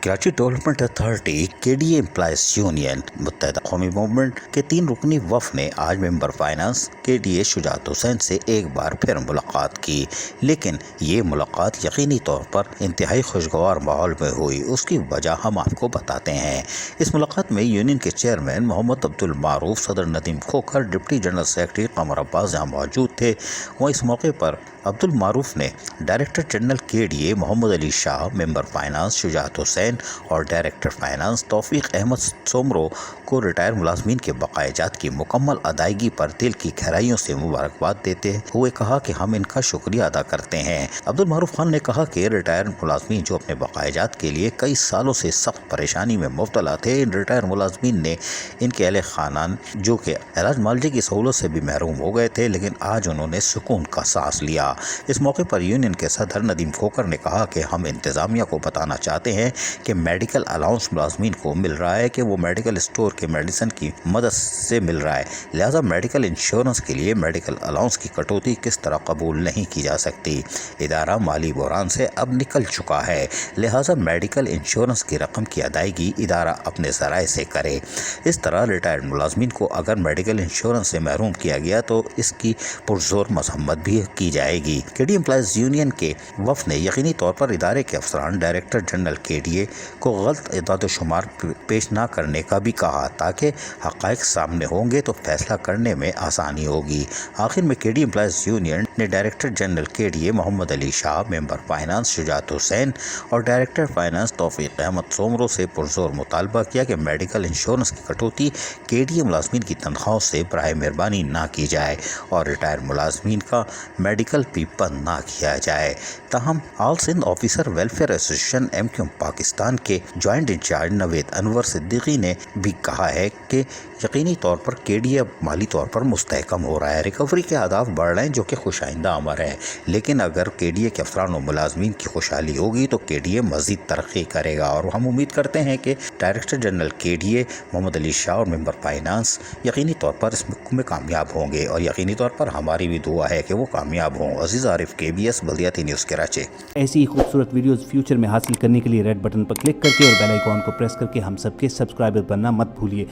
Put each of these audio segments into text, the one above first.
Karachi development authority KDA employees union Muttahida Qaumi movement के 3 रुकनी वफ़द ने आज member finance KDA Shujaat Hussain से एक बार फिर मुलाकात की, लेकिन ये मुलाकात यकीनी तौर पर इंतहाई खुशगवार माहौल में हुई। उसकी वजह हम आपको बताते हैं। इस मुलाकात में यूनियन के चेयरमैन मोहम्मद अब्दुल मारूफ, सदर Nadeem Khokhar, deputy general secretary Qamar Abbas यहाँ मौजूद थे। वहीं इस मौके पर अब्दुल मारूफ ने director general KDA Mohammad Ali Shah, member finance Shujaat Hussain और डायरेक्टर फाइनेंस तौफीक अहमद सोमरो को रिटायर मुलाजमीन के बकायाजात की मुकम्मल अदायगी पर दिल की गहराइयों से मुबारकबाद देते हुए कहा कि हम इनका शुक्रिया अदा करते हैं। अब्दुल मारूफ खान ने कहा कि रिटायर मुलाजमीन जो अपने बकायाजात के लिए कई सालों से सख्त परेशानी में मुब्तला थे, इन रिटायर मुलाजमीन ने इनके अहले खानान जो कि इलाज मालजे की सहूलत से भी महरूम हो गए थे, लेकिन आज उन्होंने सुकून का सांस लिया। इस मौके पर यूनियन के सदर नदीम खोखर ने कहा कि हम इंतजामिया को बताना चाहते हैं कि मेडिकल अलाउंस मुलाजमीन को मिल रहा है कि वो मेडिकल स्टोर के मेडिसिन की मदद से मिल रहा है, लिहाजा मेडिकल इंश्योरेंस के लिए मेडिकल अलाउंस की कटौती किस तरह कबूल नहीं की जा सकती। इदारा माली बहरान से अब निकल चुका है, लिहाजा मेडिकल इंश्योरेंस की रकम की अदायगी इदारा अपने ज़राए से करे। इस तरह रिटायर्ड मुलाजमीन को अगर मेडिकल इंश्योरेंस से महरूम किया गया तो इसकी पुरजोर मजम्मत भी की जाएगी। KDA एम्प्लॉइज यूनियन के वफ़द ने यकीनी तौर पर इदारे के अफसरान डायरेक्टर जनरल KDA को गलत इदाद शुमार पेश न करने का भी कहा, ताकि हक़ाइक़ सामने होंगे तो फैसला करने में आसानी होगी। आखिर में KDA एम्प्लॉइज यूनियन ने director general KDA Mohammad Ali Shah, member finance Shujaat Hussain और डायरेक्टर फाइनेंस तौफीक अहमद सोमरो से पुरजोर मुतालबा किया कि मेडिकल इंश्योरेंस की कटौती KDA मुलाजमीन की तनख्वाहों से बराए मेहरबानी ना की जाए और रिटायर मुलाजमीन का मेडिकल भी बंद ना किया जाए। ताहम all Sindh officer welfare association MQM Pakistan के जॉइंट इंचार्ज नवेद अनवर सिद्दीकी ने भी कहा है कि यकीनी तौर पर KDA अब माली तौर पर मुस्तहकम हो रहा है, रिकवरी के अहदाफ बढ़ रहे हैं जो कि खुशाइंदा अमर है, लेकिन अगर KDA के अफसरान और मुलाजमीन की खुशहाली होगी तो KDA मज़ीद तरक्की करेगा और हम उम्मीद करते हैं कि director general KDA Mohammad Ali Shah और मेंबर फाइनेंस यकीनी तौर पर इस मुल्क में कामयाब होंगे और यकीनी तौर पर हमारी भी दुआ है कि वो कामयाब हों। अजीज़ आरिफ, KBS बल्दियाती न्यूज़ कराची। ऐसी ही खूबसूरत वीडियोस फ्यूचर में हासिल करने के लिए रेड बटन पर क्लिक करके और बेल आइकॉन को प्रेस करके हम सबके सब्सक्राइबर बनना मत भूलिए।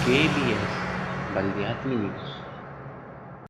KBS बल्दियाती न्यूज़।